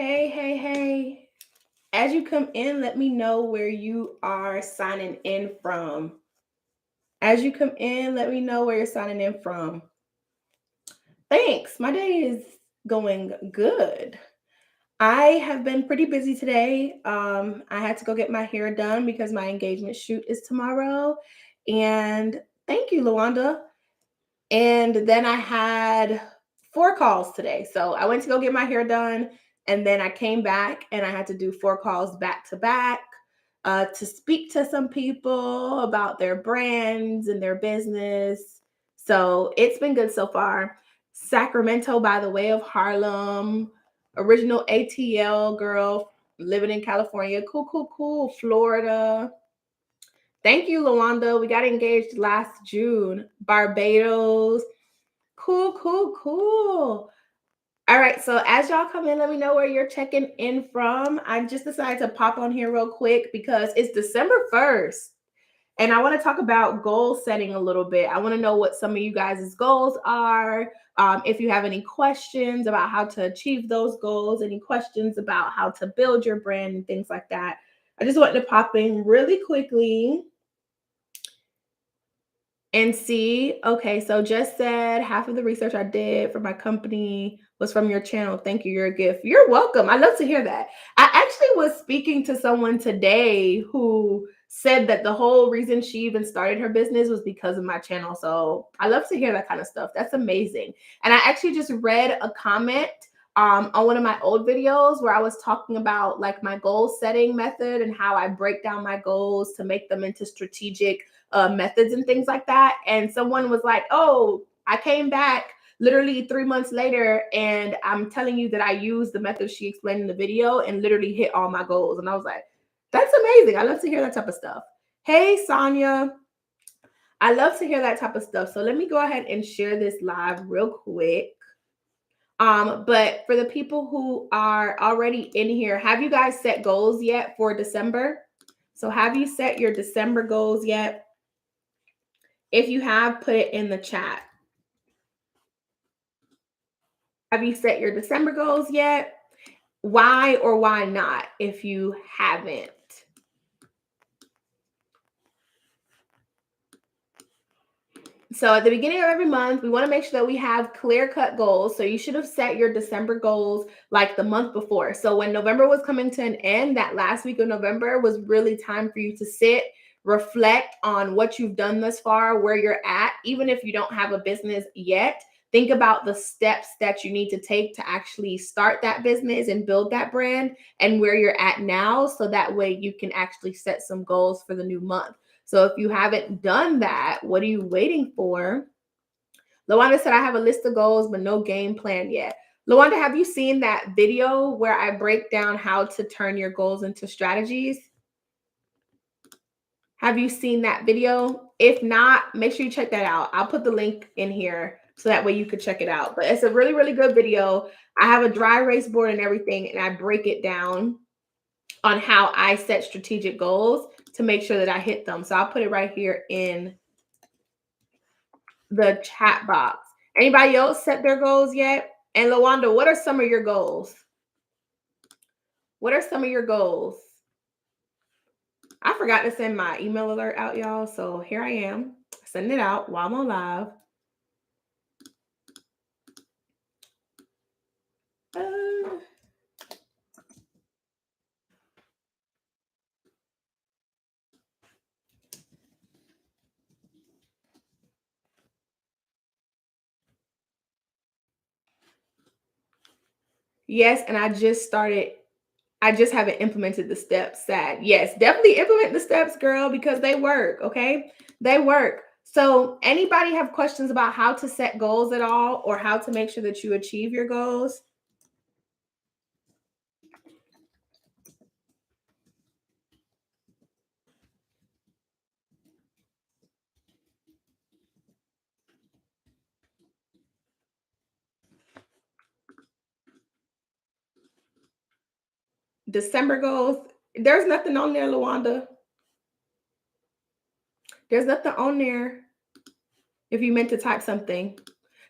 Hey, hey, hey. As you come in, let me know where you are signing in from. As you come in, let me know where you're signing in from. Thanks. My day is going good. I have been pretty busy today. I had to go get my hair done because my engagement shoot is tomorrow. And thank you, Lawanda. And then I had 4 calls today. So I went to go get my hair done. And then I came back and I had to do 4 calls back to back to speak to some people about their brands and their business. So it's been good so far. Sacramento by the way of Harlem, original ATL girl living in California. Cool, cool, cool. Florida. Thank you, Lawanda. We got engaged last June. Barbados. Cool, cool, cool. All right. So as y'all come in, let me know where you're checking in from. I just decided to pop on here real quick because it's December 1st. And I want to talk about goal setting a little bit. I want to know what some of you guys' goals are. If you have any questions about how to achieve those goals, any questions about how to build your brand and things like that. I just wanted to pop in really quickly and see. Okay, so just said half of the research I did for my company was from your channel. Thank you. You're a gift. You're welcome. I love to hear that. I actually was speaking to someone today who said that the whole reason she even started her business was because of my channel. So I love to hear that kind of stuff. That's amazing. And I actually just read a comment on one of my old videos where I was talking about like my goal setting method and how I break down my goals to make them into strategic methods and things like that. And someone was like, "Oh, I came back literally 3 months later, and I'm telling you that I used the method she explained in the video and literally hit all my goals." And I was like, "That's amazing. I love to hear that type of stuff." Hey, Sonia. I love to hear that type of stuff. So let me go ahead and share this live real quick. But for the people who are already in here, have you guys set goals yet for December? So have you set your December goals yet? If you have, put it in the chat. Have you set your December goals yet? Why or why not if you haven't? So at the beginning of every month, we want to make sure that we have clear-cut goals. So you should have set your December goals like the month before. So when November was coming to an end, that last week of November was really time for you to sit, reflect on what you've done thus far, where you're at. Even if you don't have a business yet, think about the steps that you need to take to actually start that business and build that brand and where you're at now. So that way you can actually set some goals for the new month. So if you haven't done that, what are you waiting for? Lawanda said, I have a list of goals, but no game plan yet. Lawanda, have you seen that video where I break down how to turn your goals into strategies? Have you seen that video? If not, make sure you check that out. I'll put the link in here so that way you could check it out. But it's a really, really good video. I have a dry erase board and everything, and I break it down on how I set strategic goals to make sure that I hit them. So I'll put it right here in the chat box. Anybody else set their goals yet? And Lawanda, what are some of your goals? What are some of your goals? I forgot to send my email alert out, y'all. So here I am, sending it out while I'm on live. Yes, and I just haven't implemented the steps. Sad. Yes, definitely implement the steps, girl, because they work. Okay. They work. So anybody have questions about how to set goals at all or how to make sure that you achieve your goals? December goals. There's nothing on there, Lawanda. There's nothing on there if you meant to type something.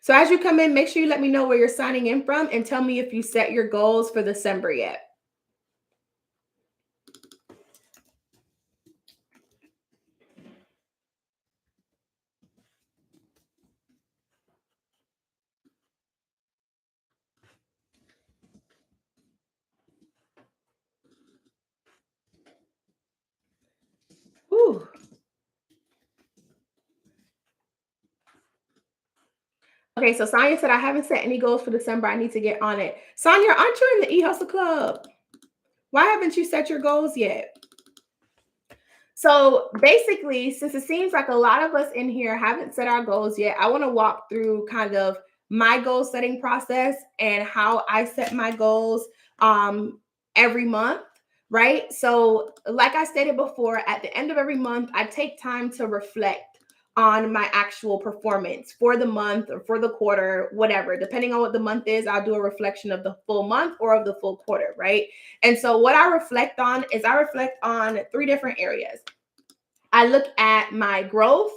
So as you come in, make sure you let me know where you're signing in from and tell me if you set your goals for December yet. Whew. Okay, so Sonia said, I haven't set any goals for December. I need to get on it. Sonia, aren't you in the e-hustle club? Why haven't you set your goals yet? So basically, since it seems like a lot of us in here haven't set our goals yet, I want to walk through kind of my goal setting process and how I set my goals every month, right? So, like I stated before, at the end of every month, I take time to reflect on my actual performance for the month or for the quarter, whatever. Depending on what the month is, I'll do a reflection of the full month or of the full quarter, right? And so, what I reflect on is I reflect on three different areas. I look at my growth.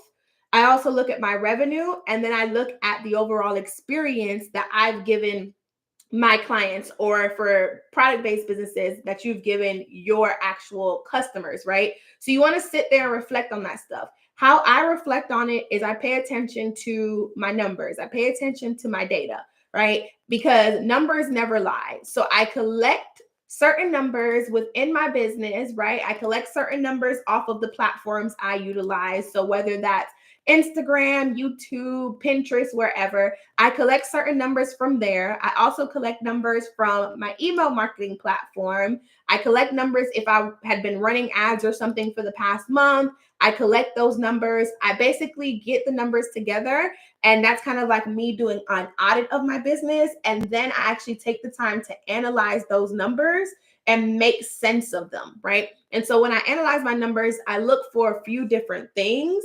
I also look at my revenue, and then I look at the overall experience that I've given my clients, or for product-based businesses that you've given your actual customers, right? So you want to sit there and reflect on that stuff. How I reflect on it is I pay attention to my numbers. I pay attention to my data, right? Because numbers never lie. So I collect certain numbers within my business, right? I collect certain numbers off of the platforms I utilize. So whether that's Instagram, YouTube, Pinterest, wherever, I collect certain numbers from there. I also collect numbers from my email marketing platform. I collect numbers if I had been running ads or something for the past month. I collect those numbers. I basically get the numbers together, and that's kind of like me doing an audit of my business. And then I actually take the time to analyze those numbers and make sense of them, right? And so when I analyze my numbers, I look for a few different things.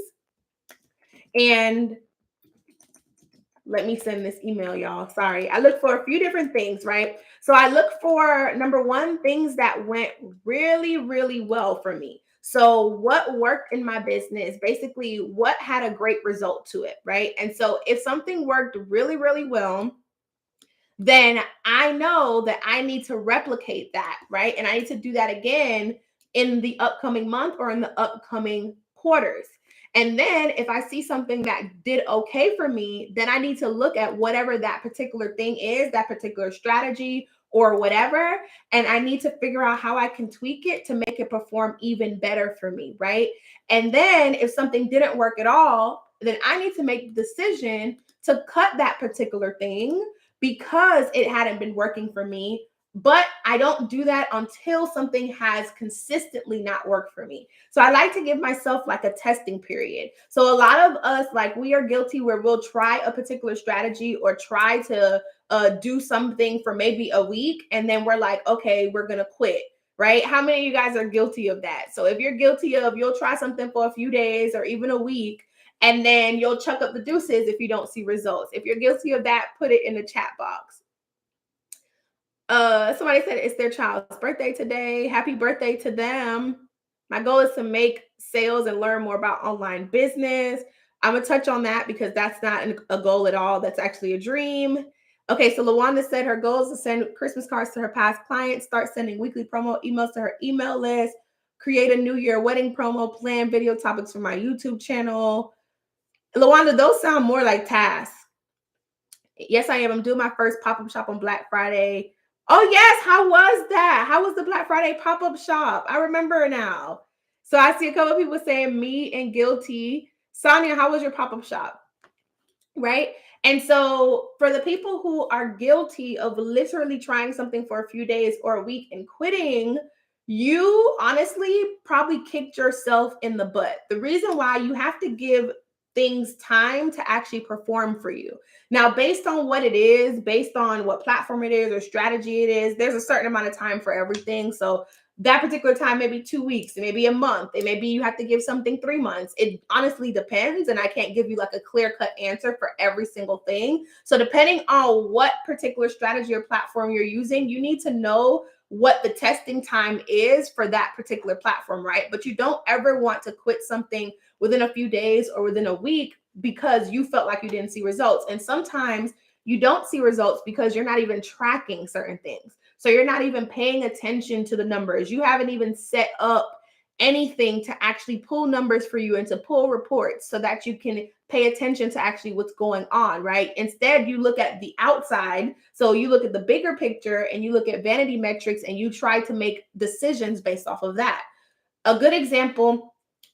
And let me send this email, y'all. Sorry. I look for a few different things, right? So I look for number one, things that went really, really well for me. So what worked in my business, basically what had a great result to it, right? And so if something worked really, really well, then I know that I need to replicate that, right? And I need to do that again in the upcoming month or in the upcoming quarters. And then if I see something that did okay for me, then I need to look at whatever that particular thing is, that particular strategy or whatever. And I need to figure out how I can tweak it to make it perform even better for me, right? And then if something didn't work at all, then I need to make the decision to cut that particular thing because it hadn't been working for me. But I don't do that until something has consistently not worked for me. So I like to give myself like a testing period. So a lot of us, like, we are guilty where we'll try a particular strategy or try to do something for maybe a week. And then we're like, okay, we're going to quit. Right? How many of you guys are guilty of that? So if you're guilty of, you'll try something for a few days or even a week, and then you'll chuck up the deuces if you don't see results. If you're guilty of that, put it in the chat box. Somebody said it's their child's birthday today. Happy birthday to them. My goal is to make sales and learn more about online business. I'm gonna touch on that because that's not a goal at all. That's actually a dream. Okay, so Lawanda said her goal is to send Christmas cards to her past clients, start sending weekly promo emails to her email list, create a New Year wedding promo, plan video topics for my YouTube channel. Lawanda, those sound more like tasks. Yes, I am. I'm doing my first pop-up shop on Black Friday. Oh, yes. How was that? How was the Black Friday pop-up shop? I remember now. So I see a couple of people saying me and guilty. Sonia, how was your pop-up shop? Right? And so for the people who are guilty of literally trying something for a few days or a week and quitting, you honestly probably kicked yourself in the butt. The reason why, you have to give things time to actually perform for you. Now, based on what it is, based on what platform it is or strategy it is, there's a certain amount of time for everything. So that particular time, maybe 2 weeks, it may be a month, it may be you have to give something 3 months. It honestly depends. And I can't give you like a clear-cut answer for every single thing. So depending on what particular strategy or platform you're using, you need to know what the testing time is for that particular platform, right? But you don't ever want to quit something within a few days or within a week because you felt like you didn't see results. And sometimes you don't see results because you're not even tracking certain things. So you're not even paying attention to the numbers. You haven't even set up anything to actually pull numbers for you and to pull reports so that you can pay attention to actually what's going on, right? Instead, you look at the outside. So you look at the bigger picture and you look at vanity metrics and you try to make decisions based off of that. A good example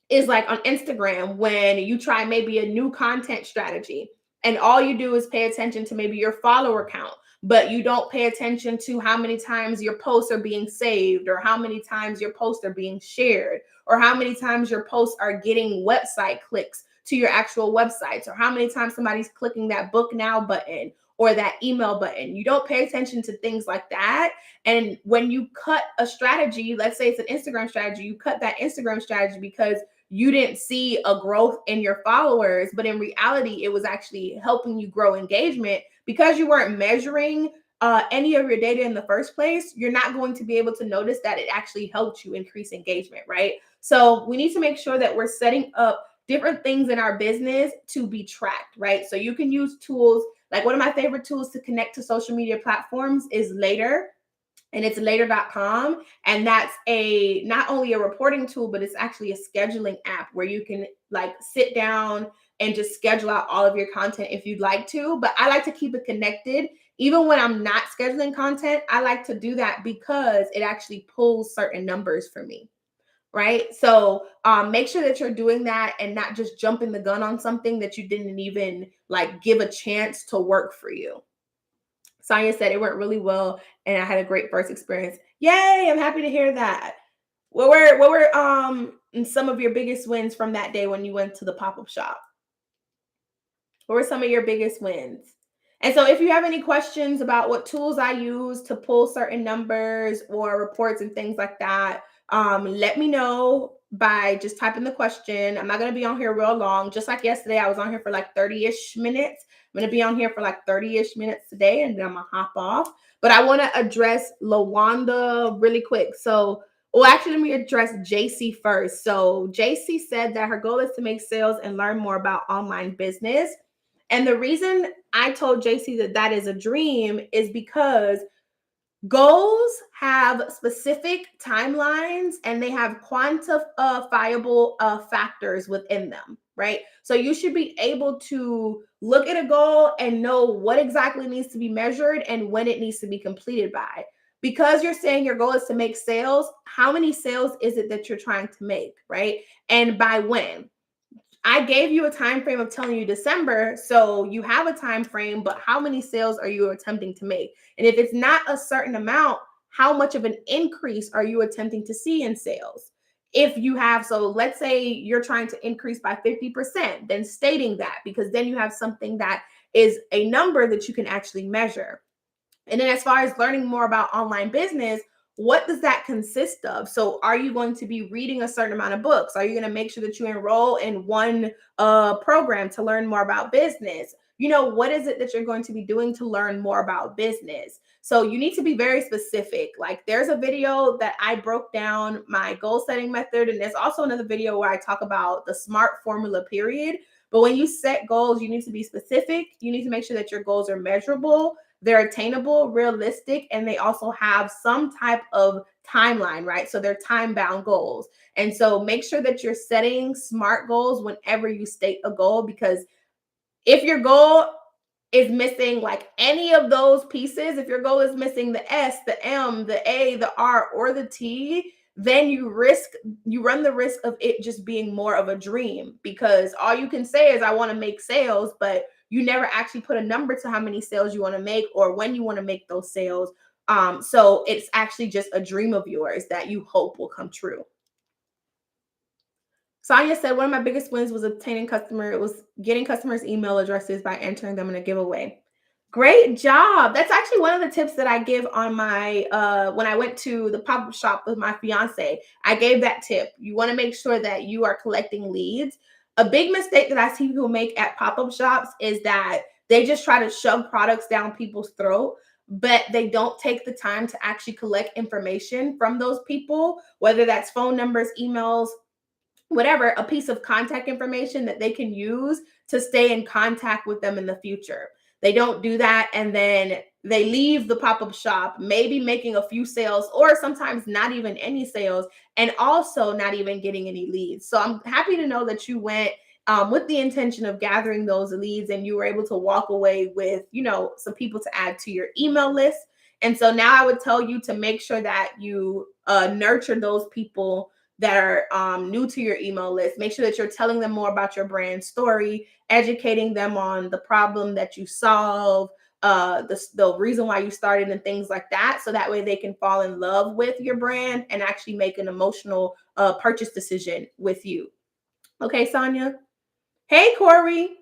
is like on Instagram when you try maybe a new content strategy and all you do is pay attention to maybe your follower count, but you don't pay attention to how many times your posts are being saved or how many times your posts are being shared or how many times your posts are getting website clicks to your actual websites or how many times somebody's clicking that book now button or that email button. You don't pay attention to things like that. And when you cut a strategy, let's say it's an Instagram strategy, you cut that Instagram strategy because you didn't see a growth in your followers, but in reality, it was actually helping you grow engagement because you weren't measuring any of your data in the first place. You're not going to be able to notice that it actually helped you increase engagement, right? So we need to make sure that we're setting up different things in our business to be tracked, right? So you can use tools like one of my favorite tools to connect to social media platforms is Later, and it's later.com. And that's a not only a reporting tool, but it's actually a scheduling app where you can like sit down and just schedule out all of your content if you'd like to. But I like to keep it connected. Even when I'm not scheduling content, I like to do that because it actually pulls certain numbers for me. Right. So make sure that you're doing that and not just jumping the gun on something that you didn't even like give a chance to work for you. Sonia said it went really well and I had a great first experience. Yay, I'm happy to hear that. What were some of your biggest wins from that day when you went to the pop-up shop? What were some of your biggest wins? And so if you have any questions about what tools I use to pull certain numbers or reports and things like that, let me know by just typing the question. I'm not going to be on here real long. Just like yesterday, I was on here for like 30-ish minutes. I'm going to be on here for like 30-ish minutes today, and then I'm going to hop off. But I want to address Lawanda really quick. So, well, actually, let me address JC first. So JC said that her goal is to make sales and learn more about online business. And the reason I told JC that that is a dream is because goals have specific timelines and they have quantifiable factors within them, right? So you should be able to look at a goal and know what exactly needs to be measured and when it needs to be completed by. Because you're saying your goal is to make sales, how many sales is it that you're trying to make, right? And by when? I gave you a time frame of telling you December, so you have a time frame, but how many sales are you attempting to make? And if it's not a certain amount, how much of an increase are you attempting to see in sales? If you have, so let's say you're trying to increase by 50%, then stating that, because then you have something that is a number that you can actually measure. And then as far as learning more about online business, what does that consist of? So are you going to be reading a certain amount of books? Are you going to make sure that you enroll in one program to learn more about business? You know, what is it that you're going to be doing to learn more about business? So you need to be very specific. Like there's a video that I broke down my goal setting method. And there's also another video where I talk about the SMART formula period. But when you set goals, you need to be specific. You need to make sure that your goals are measurable, they're attainable, realistic, and they also have some type of timeline, right? So they're time-bound goals. And so make sure that you're setting SMART goals whenever you state a goal, because if your goal is missing like any of those pieces, if your goal is missing the S, the M, the A, the R, or the T, then you run the risk of it just being more of a dream, because all you can say is I want to make sales, but you never actually put a number to how many sales you want to make or when you want to make those sales. So it's actually just a dream of yours that you hope will come true. Sonia said, one of my biggest wins was obtaining it was getting customers' email addresses by entering them in a giveaway. Great job. That's actually one of the tips that I give on my, when I went to the pop-up shop with my fiance, I gave that tip. You want to make sure that you are collecting leads. A big mistake that I see people make at pop-up shops is that they just try to shove products down people's throat, but they don't take the time to actually collect information from those people, whether that's phone numbers, emails, whatever, a piece of contact information that they can use to stay in contact with them in the future. They don't do that, and then they leave the pop-up shop, maybe making a few sales, or sometimes not even any sales, and also not even getting any leads. So I'm happy to know that you went with the intention of gathering those leads, and you were able to walk away with, some people to add to your email list. And so now I would tell you to make sure that you nurture those people that are new to your email list. Make sure that you're telling them more about your brand story, educating them on the problem that you solve, the reason why you started, and things like that. So that way they can fall in love with your brand and actually make an emotional purchase decision with you. Okay, Sonia? Hey, Corey.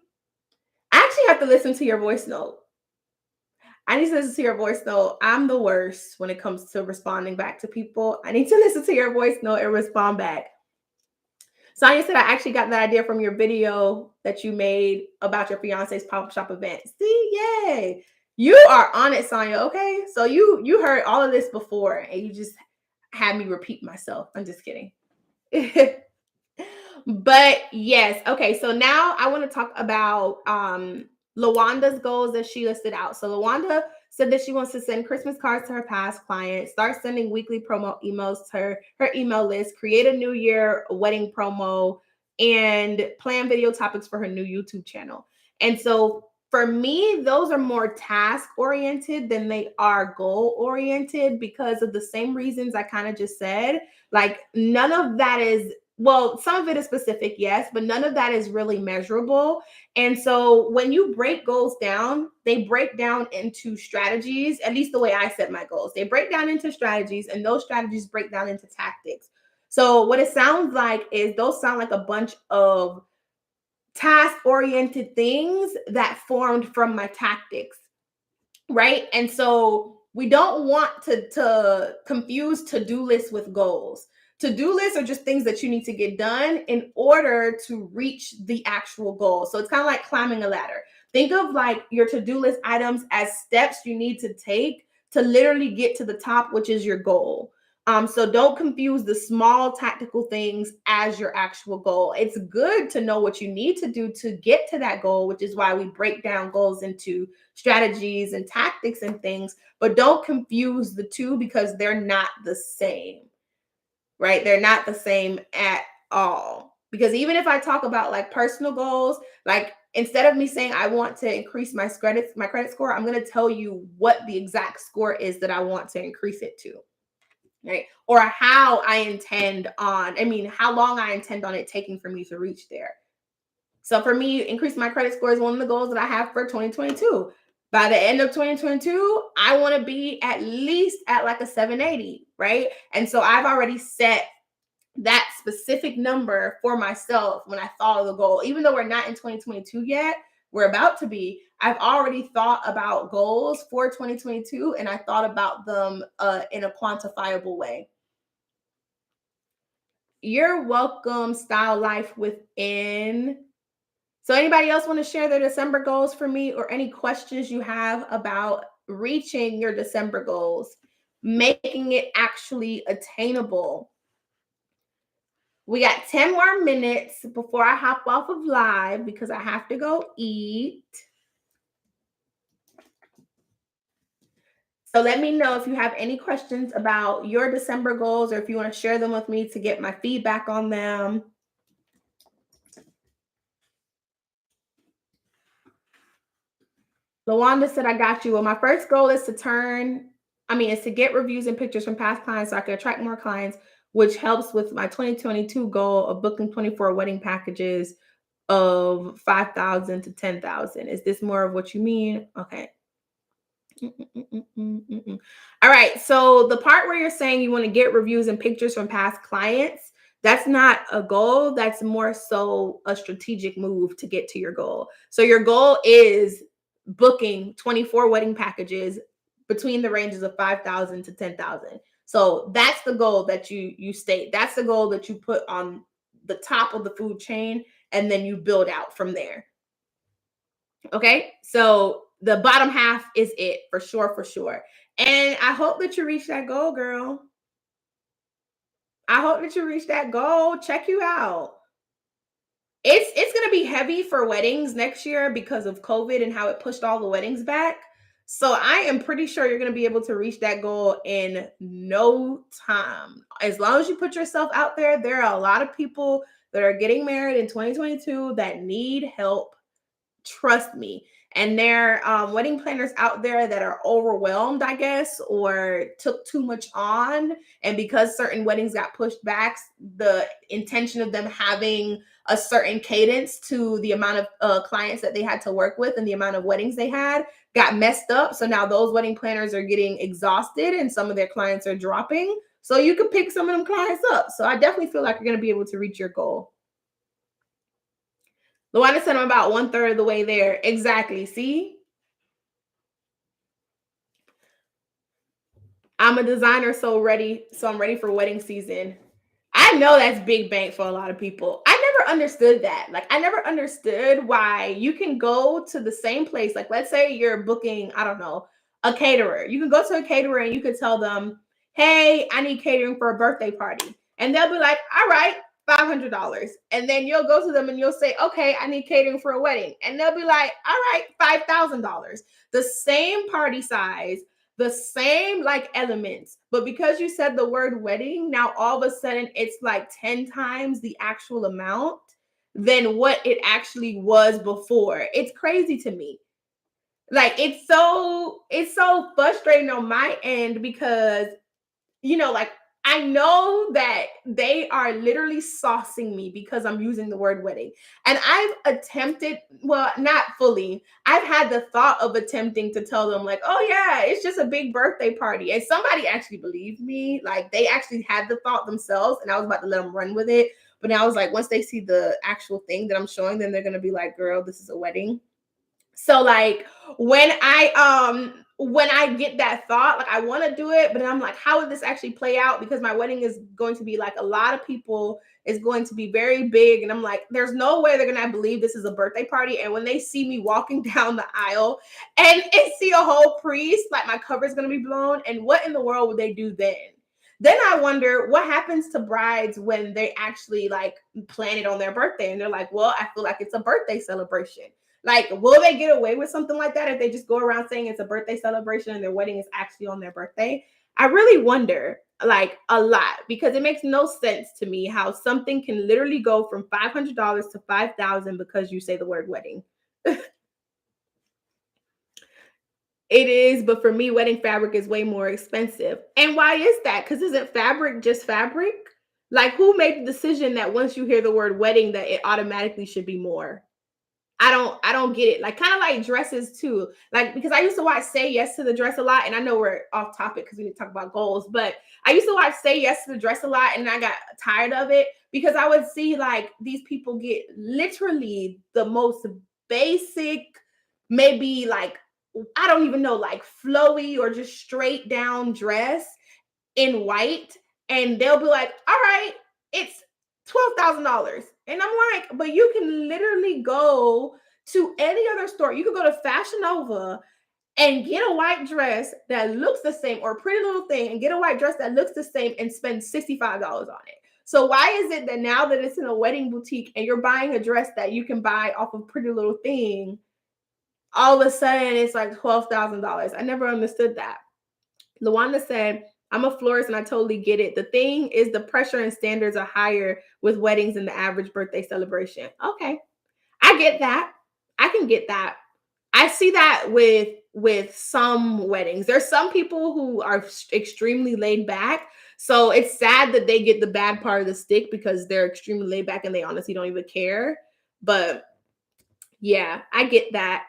I actually have to listen to your voice note. I need to listen to your voice note. I'm the worst when it comes to responding back to people. I need to listen to your voice note and respond back. Sonia said, I actually got that idea from your video that you made about your fiance's pop-up shop event. See, yay. You are on it, Sonia. Okay. So you heard all of this before and you just had me repeat myself. I'm just kidding. But yes, okay. So now I want to talk about Lawanda's goals that she listed out. So Lawanda said that she wants to send Christmas cards to her past clients, start sending weekly promo emails to her email list, create a New Year wedding promo, and plan video topics for her new YouTube channel. And so for me, those are more task oriented than they are goal oriented, because of the same reasons I kind of just said. Like, none of that is, well, some of it is specific, yes, but none of that is really measurable. And so when you break goals down, they break down into strategies, at least the way I set my goals. They break down into strategies, and those strategies break down into tactics. So what it sounds like is those sound like a bunch of task-oriented things that formed from my tactics, right? And so we don't want to confuse to-do lists with goals. To-do lists are just things that you need to get done in order to reach the actual goal. So it's kind of like climbing a ladder. Think of like your to-do list items as steps you need to take to literally get to the top, which is your goal. So don't confuse the small tactical things as your actual goal. It's good to know what you need to do to get to that goal, which is why we break down goals into strategies and tactics and things, but don't confuse the two, because they're not the same, right? They're not the same at all. Because even if I talk about like personal goals, like instead of me saying I want to increase my credit score, I'm going to tell you what the exact score is that I want to increase it to. Right? Or how long I intend on it taking for me to reach there. So for me, increase my credit score is one of the goals that I have for 2022. By the end of 2022, I want to be at least at like a 780, right? And so I've already set that specific number for myself when I thought of the goal. Even though we're not in 2022 yet, we're about to be. I've already thought about goals for 2022, and I thought about them in a quantifiable way. You're welcome, Style Life Within. So anybody else want to share their December goals for me, or any questions you have about reaching your December goals, making it actually attainable? We got 10 more minutes before I hop off of live because I have to go eat. So let me know if you have any questions about your December goals, or if you want to share them with me to get my feedback on them. Lawanda said, I got you. Well, my first goal is to get reviews and pictures from past clients so I can attract more clients, which helps with my 2022 goal of booking 24 wedding packages of 5,000 to 10,000. Is this more of what you mean? Okay. All right. So the part where you're saying you want to get reviews and pictures from past clients, that's not a goal. That's more so a strategic move to get to your goal. So your goal is booking 24 wedding packages between the ranges of 5,000 to 10,000. So that's the goal that you state. That's the goal that you put on the top of the food chain, and then you build out from there. Okay. So the bottom half is it for sure, for sure. And I hope that you reach that goal, girl. I hope that you reach that goal. Check you out. It's going to be heavy for weddings next year because of COVID and how it pushed all the weddings back. So I am pretty sure you're going to be able to reach that goal in no time. As long as you put yourself out there, there are a lot of people that are getting married in 2022 that need help. Trust me. And there are wedding planners out there that are overwhelmed, I guess, or took too much on. And because certain weddings got pushed back, the intention of them having a certain cadence to the amount of clients that they had to work with and the amount of weddings they had got messed up. So now those wedding planners are getting exhausted and some of their clients are dropping. So you can pick some of them clients up. So I definitely feel like you're going to be able to reach your goal. Luana said I'm about 1/3 of the way there. Exactly. See? I'm a designer, so I'm ready for wedding season. I know that's big bank for a lot of people. I never understood that. Like, I never understood why you can go to the same place. Like, let's say you're booking, I don't know, a caterer. You can go to a caterer and you can tell them, hey, I need catering for a birthday party. And they'll be like, all right, $500. And then you'll go to them and you'll say, okay, I need catering for a wedding. And they'll be like, all right, $5,000. The same party size, the same like elements, but because you said the word wedding, now all of a sudden it's like 10 times the actual amount than what it actually was before. It's crazy to me. Like it's so frustrating on my end because like I know that they are literally saucing me because I'm using the word wedding. And I've attempted, well, not fully. I've had the thought of attempting to tell them, like, oh, yeah, it's just a big birthday party. And somebody actually believed me. Like, they actually had the thought themselves, and I was about to let them run with it. But now I was like, once they see the actual thing that I'm showing them, they're going to be like, girl, this is a wedding. So like when I get that thought, like I want to do it, but I'm like, how would this actually play out? Because my wedding is going to be like a lot of people, is going to be very big. And I'm like, there's no way they're gonna believe this is a birthday party. And when they see me walking down the aisle and see a whole priest, like my cover's gonna be blown. And what in the world would they do then? Then I wonder what happens to brides when they actually like plan it on their birthday and they're like, well, I feel like it's a birthday celebration. Like, will they get away with something like that if they just go around saying it's a birthday celebration and their wedding is actually on their birthday? I really wonder, like, a lot, because it makes no sense to me how something can literally go from $500 to $5,000 because you say the word wedding. It is, but for me, wedding fabric is way more expensive. And why is that? Because isn't fabric just fabric? Like, who made the decision that once you hear the word wedding, that it automatically should be more? I don't get it. Like kind of like dresses too. Like because I used to watch Say Yes to the Dress a lot, and I know we're off topic because we need to talk about goals, but I used to watch Say Yes to the Dress a lot, and I got tired of it because I would see like these people get literally the most basic, maybe like I don't even know, like flowy or just straight down dress in white, and they'll be like, all right, it's $12,000. And I'm like, but you can literally go to any other store. You could go to Fashion Nova and get a white dress that looks the same, or a Pretty Little Thing and get a white dress that looks the same and spend $65 on it. So why is it that now that it's in a wedding boutique and you're buying a dress that you can buy off of Pretty Little Thing, all of a sudden it's like $12,000? I never understood that. Luanda said, I'm a florist and I totally get it. The thing is the pressure and standards are higher with weddings than the average birthday celebration. Okay. I get that. I can get that. I see that with some weddings. There's some people who are extremely laid back. So it's sad that they get the bad part of the stick because they're extremely laid back and they honestly don't even care. But yeah, I get that.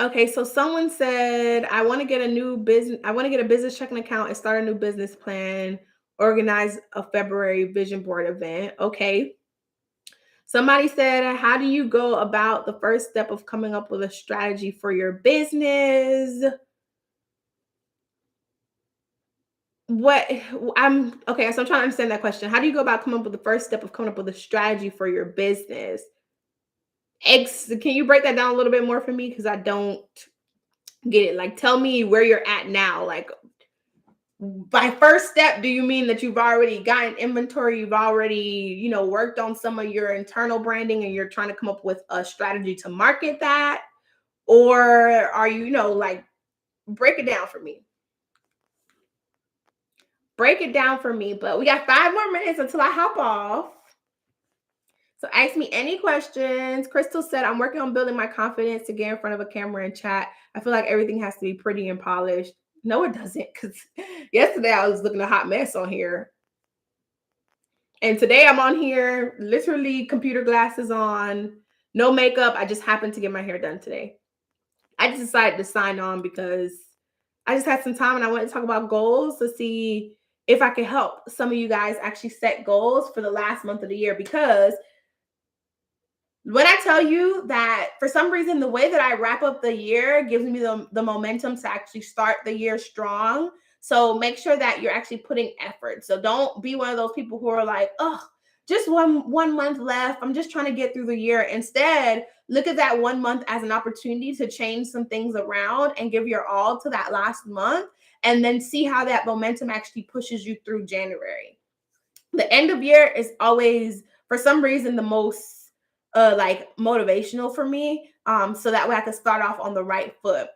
Okay, so someone said, I want to get a new business. I want to get a business checking account and start a new business plan, organize a February vision board event. Okay. Somebody said, how do you go about the first step of coming up with a strategy for your business? What I'm okay, so I'm trying to understand that question. How do you go about coming up with the first step of coming up with a strategy for your business? Can you break that down a little bit more for me? Because I don't get it. Like, tell me where you're at now. Like, By first step, do you mean that you've already gotten inventory, you've already, worked on some of your internal branding and you're trying to come up with a strategy to market that? Or are you, like, break it down for me. Break it down for me. But we got 5 more minutes until I hop off. So ask me any questions. Crystal said, I'm working on building my confidence to get in front of a camera and chat. I feel like everything has to be pretty and polished. No, it doesn't, because yesterday I was looking a hot mess on here. And today I'm on here, literally computer glasses on, no makeup. I just happened to get my hair done today. I just decided to sign on because I just had some time and I wanted to talk about goals to see if I could help some of you guys actually set goals for the last month of the year. Because when I tell you that for some reason, the way that I wrap up the year gives me the momentum to actually start the year strong. So make sure that you're actually putting effort. So don't be one of those people who are like, oh, just one month left. I'm just trying to get through the year. Instead, look at that 1 month as an opportunity to change some things around and give your all to that last month, and then see how that momentum actually pushes you through January. The end of year is always, for some reason, the most like motivational for me. So that way I can start off on the right foot.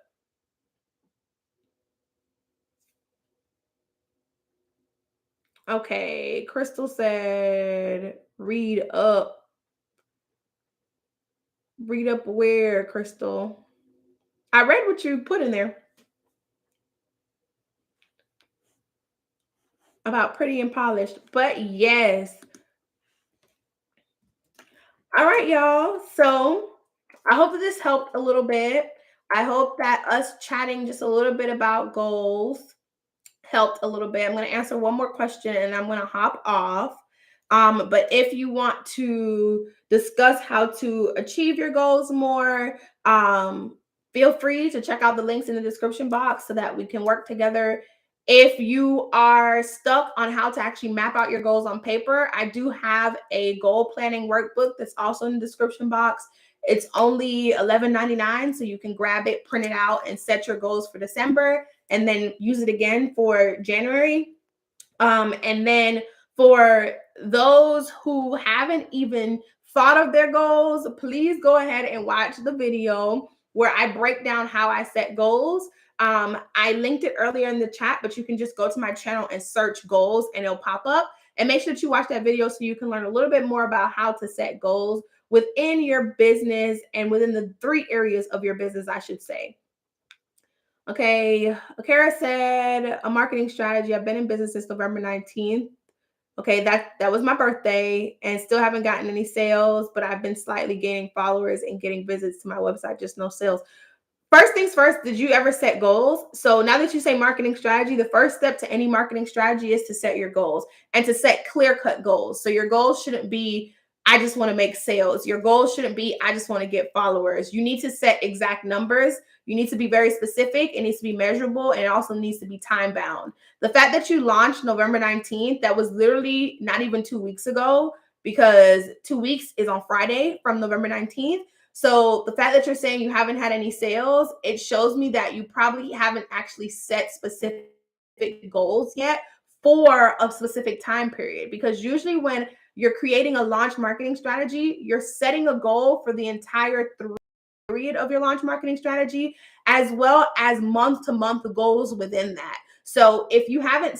Okay, Crystal said, read up. Read up where, Crystal? I read what you put in there about pretty and polished, but yes. All right, y'all. So I hope that this helped a little bit. I hope that us chatting just a little bit about goals helped a little bit. I'm going to answer one more question and I'm going to hop off. But if you want to discuss how to achieve your goals more, feel free to check out the links in the description box so that we can work together. If you are stuck on how to actually map out your goals on paper, I do have a goal planning workbook that's also in the description box. It's only $11.99, so you can grab it, print it out, and set your goals for December, and then use it again for January. And then for those who haven't even thought of their goals, please go ahead and watch the video where I break down how I set goals. I linked it earlier in the chat, but you can just go to my channel and search goals and it'll pop up. And make sure that you watch that video so you can learn a little bit more about how to set goals within your business and within the 3 areas of your business, I should say. Okay, Akara said, a marketing strategy. I've been in business since November 19th. Okay, that was my birthday and still haven't gotten any sales, but I've been slightly gaining followers and getting visits to my website, just no sales. First things first, did you ever set goals? So now that you say marketing strategy, the first step to any marketing strategy is to set your goals and to set clear-cut goals. So your goals shouldn't be, I just want to make sales. Your goals shouldn't be, I just want to get followers. You need to set exact numbers. You need to be very specific. It needs to be measurable, and it also needs to be time-bound. The fact that you launched November 19th, that was literally not even 2 weeks ago, because 2 weeks is on Friday from November 19th. So the fact that you're saying you haven't had any sales, it shows me that you probably haven't actually set specific goals yet for a specific time period. Because usually when you're creating a launch marketing strategy, you're setting a goal for the entire period of your launch marketing strategy, as well as month-to-month goals within that. So if you didn't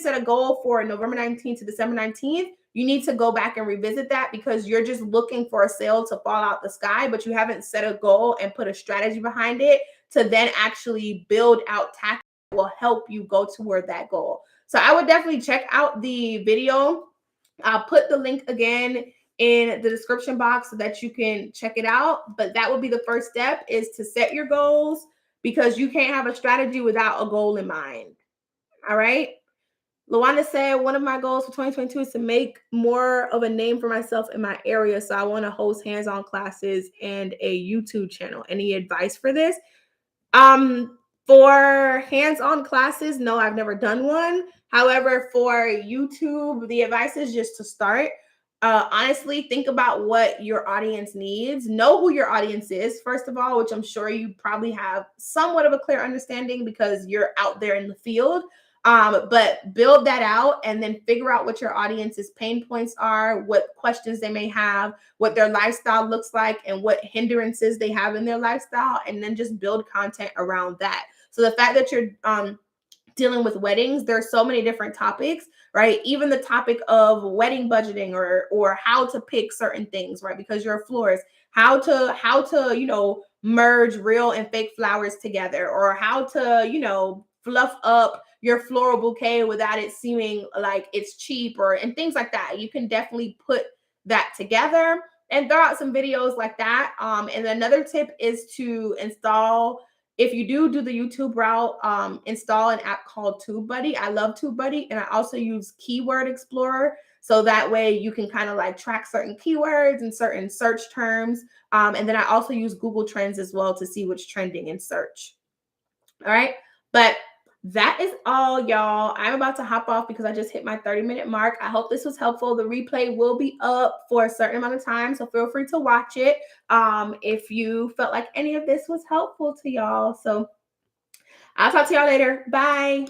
set a goal for November 19th to December 19th, you need to go back and revisit that, because you're just looking for a sale to fall out the sky, but you haven't set a goal and put a strategy behind it to then actually build out tactics that will help you go toward that goal. So I would definitely check out the video. I'll put the link again in the description box so that you can check it out. But that would be the first step, is to set your goals, because you can't have a strategy without a goal in mind. All right. Luana said, one of my goals for 2022 is to make more of a name for myself in my area. So I want to host hands-on classes and a YouTube channel. Any advice for this? For hands-on classes, no, I've never done one. However, for YouTube, the advice is just to start. Honestly, think about what your audience needs. Know who your audience is, first of all, which I'm sure you probably have somewhat of a clear understanding because you're out there in the field. But build that out and then figure out what your audience's pain points are, what questions they may have, what their lifestyle looks like, and what hindrances they have in their lifestyle, and then just build content around that. So the fact that you're dealing with weddings, there's so many different topics, right? Even the topic of wedding budgeting, or how to pick certain things, right? Because you're a florist, how to merge real and fake flowers together, or how to fluff up your floral bouquet without it seeming like it's cheap, or and things like that. You can definitely put that together and throw out some videos like that. And another tip is to install, if you do the YouTube route, install an app called TubeBuddy. I love TubeBuddy, and I also use Keyword Explorer. So that way you can kind of like track certain keywords and certain search terms. And then I also use Google Trends as well to see what's trending in search. All right. But that is all, y'all. I'm about to hop off because I just hit my 30-minute mark. I hope this was helpful. The replay will be up for a certain amount of time, so feel free to watch it if you felt like any of this was helpful to y'all. So I'll talk to y'all later. Bye.